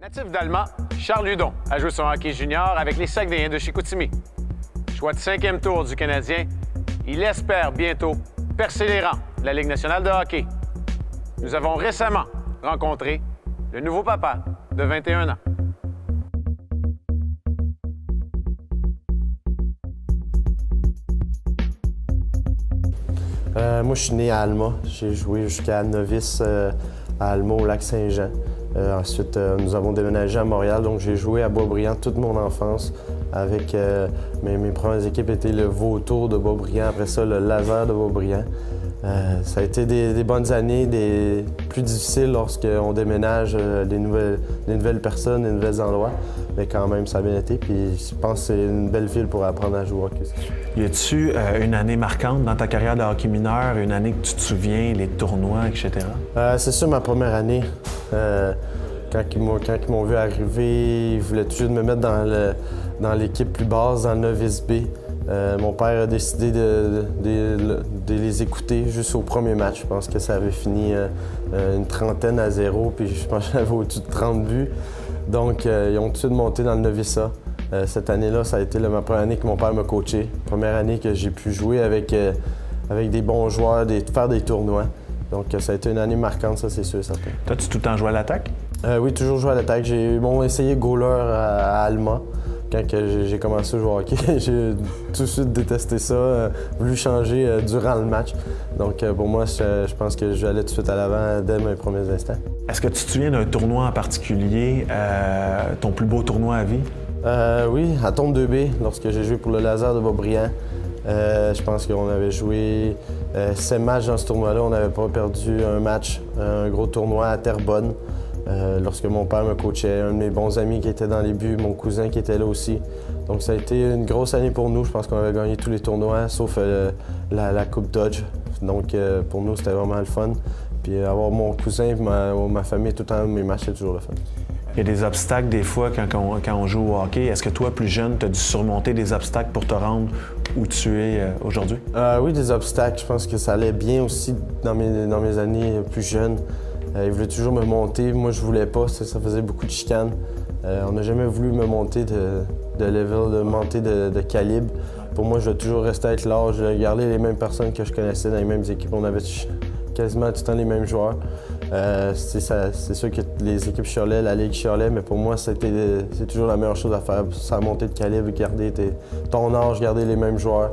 Natif d'Alma, Charles Hudon a joué son hockey junior avec les Saguenayens de Chicoutimi. Choix de 5e tour du Canadien, il espère bientôt percer les rangs de la Ligue nationale de hockey. Nous avons récemment rencontré le nouveau papa de 21 ans. Moi, je suis né à Alma. J'ai joué jusqu'à novice à Alma, au Lac-Saint-Jean. Ensuite, nous avons déménagé à Montréal, donc j'ai joué à Boisbriand toute mon enfance. Avec mes premières équipes étaient le Vautour de Boisbriand, après ça, le Laser de Boisbriand. Ça a été des bonnes années, des plus difficiles lorsqu'on déménage des nouvelles personnes, des nouveaux endroits. Mais quand même, ça a bien été. Puis je pense que c'est une belle ville pour apprendre à jouer au hockey. Y a-tu une année marquante dans ta carrière de hockey mineur, une année que tu te souviens, les tournois, etc.? C'est sûr, ma première année. Quand ils m'ont vu arriver, ils voulaient tout de suite me mettre dans l'équipe plus basse, dans le novice B. Mon père a décidé de les écouter juste au premier match. Je pense que ça avait fini une 30-0, puis je pense que j'avais au-dessus de 30 buts. Donc, ils ont tout de suite monté dans le novice A. Cette année-là, ça a été ma première année que mon père m'a coaché. Première année que j'ai pu jouer avec des bons joueurs, faire des tournois. Donc, ça a été une année marquante, ça, c'est sûr, certain. T'as-tu tout le temps joué à l'attaque? Oui, toujours joué à l'attaque. J'ai essayé goaler à Alma. Quand j'ai commencé à jouer au hockey, j'ai tout de suite détesté ça, voulu changer durant le match. Donc pour moi, je pense que j'allais tout de suite à l'avant dès mes premiers instants. Est-ce que tu te souviens d'un tournoi en particulier, ton plus beau tournoi à vie? Oui, à Tombe 2B, lorsque j'ai joué pour le Laser de Boisbriand. Je pense qu'on avait joué 7 matchs dans ce tournoi-là. On n'avait pas perdu un match, un gros tournoi à Terrebonne. Lorsque mon père me coachait, un de mes bons amis qui était dans les buts, mon cousin qui était là aussi. Donc ça a été une grosse année pour nous. Je pense qu'on avait gagné tous les tournois, sauf la Coupe Dodge. Donc pour nous, c'était vraiment le fun. Puis avoir mon cousin et ma famille tout le temps, mes matchs, c'est toujours le fun. Il y a des obstacles des fois quand on joue au hockey. Est-ce que toi, plus jeune, tu as dû surmonter des obstacles pour te rendre où tu es aujourd'hui? Oui, des obstacles. Je pense que ça allait bien aussi dans mes années plus jeunes. Ils voulaient toujours me monter. Moi, je voulais pas. Ça faisait beaucoup de chicanes. On n'a jamais voulu me monter de level, de monter de calibre. Pour moi, je voulais toujours rester avec l'âge. Je gardais les mêmes personnes que je connaissais dans les mêmes équipes. On avait quasiment tout le temps les mêmes joueurs. C'est sûr que les équipes chialaient, la Ligue chialait, mais pour moi, c'est toujours la meilleure chose à faire. Ça monter de calibre, garder ton âge, garder les mêmes joueurs.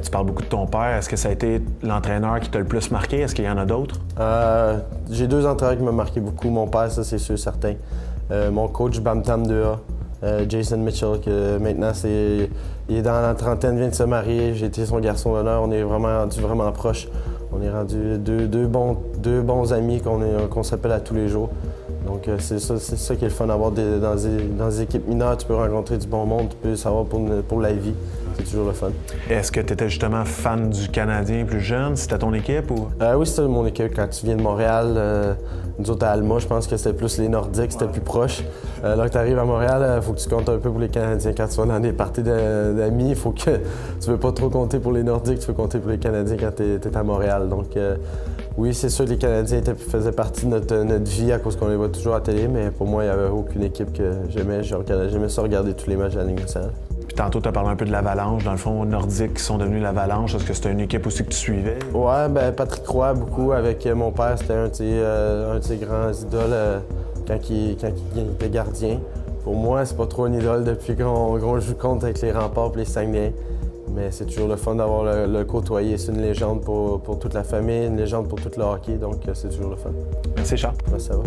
Tu parles beaucoup de ton père. Est-ce que ça a été l'entraîneur qui t'a le plus marqué? Est-ce qu'il y en a d'autres? J'ai 2 entraîneurs qui m'ont marqué beaucoup. Mon père, ça, c'est sûr, certain. Mon coach Bamtam 2A, Jason Mitchell, que maintenant, il est dans la trentaine, vient de se marier. J'ai été son garçon d'honneur. On est vraiment rendu vraiment proches. On est rendu deux bons amis qu'on s'appelle à tous les jours. Donc c'est ça qui est le fun d'avoir dans des équipes mineures. Tu peux rencontrer du bon monde, tu peux savoir pour la vie. C'est toujours le fun. Est-ce que tu étais justement fan du Canadien plus jeune? C'était ton équipe ou? Oui, c'était mon équipe. Quand tu viens de Montréal, nous autres à Alma, je pense que c'était plus les Nordiques, c'était plus proche. Là que tu arrives à Montréal, il faut que tu comptes un peu pour les Canadiens. Quand tu vas dans des parties d'amis, il faut que tu veux pas trop compter pour les Nordiques, tu veux compter pour les Canadiens quand tu es à Montréal. Donc oui, c'est sûr que les Canadiens faisaient partie de notre vie à cause qu'on les voit toujours à la télé, mais pour moi, il n'y avait aucune équipe que j'aimais. J'aimais ça regarder tous les matchs de la Ligue nationale. Puis tantôt, tu as parlé un peu de l'Avalanche. Dans le fond, Nordiques qui sont devenus l'Avalanche. Est-ce que c'était une équipe aussi que tu suivais? Ouais, ben Patrick Roy, beaucoup. Avec mon père, c'était un de ses grands idoles quand il était gardien. Pour moi, c'est pas trop une idole depuis qu'on joue contre avec les Remparts et les Saguenayens. Mais c'est toujours le fun d'avoir le côtoyer. C'est une légende pour toute la famille, une légende pour tout le hockey. Donc, c'est toujours le fun. Merci, Charles. Ben, ça va.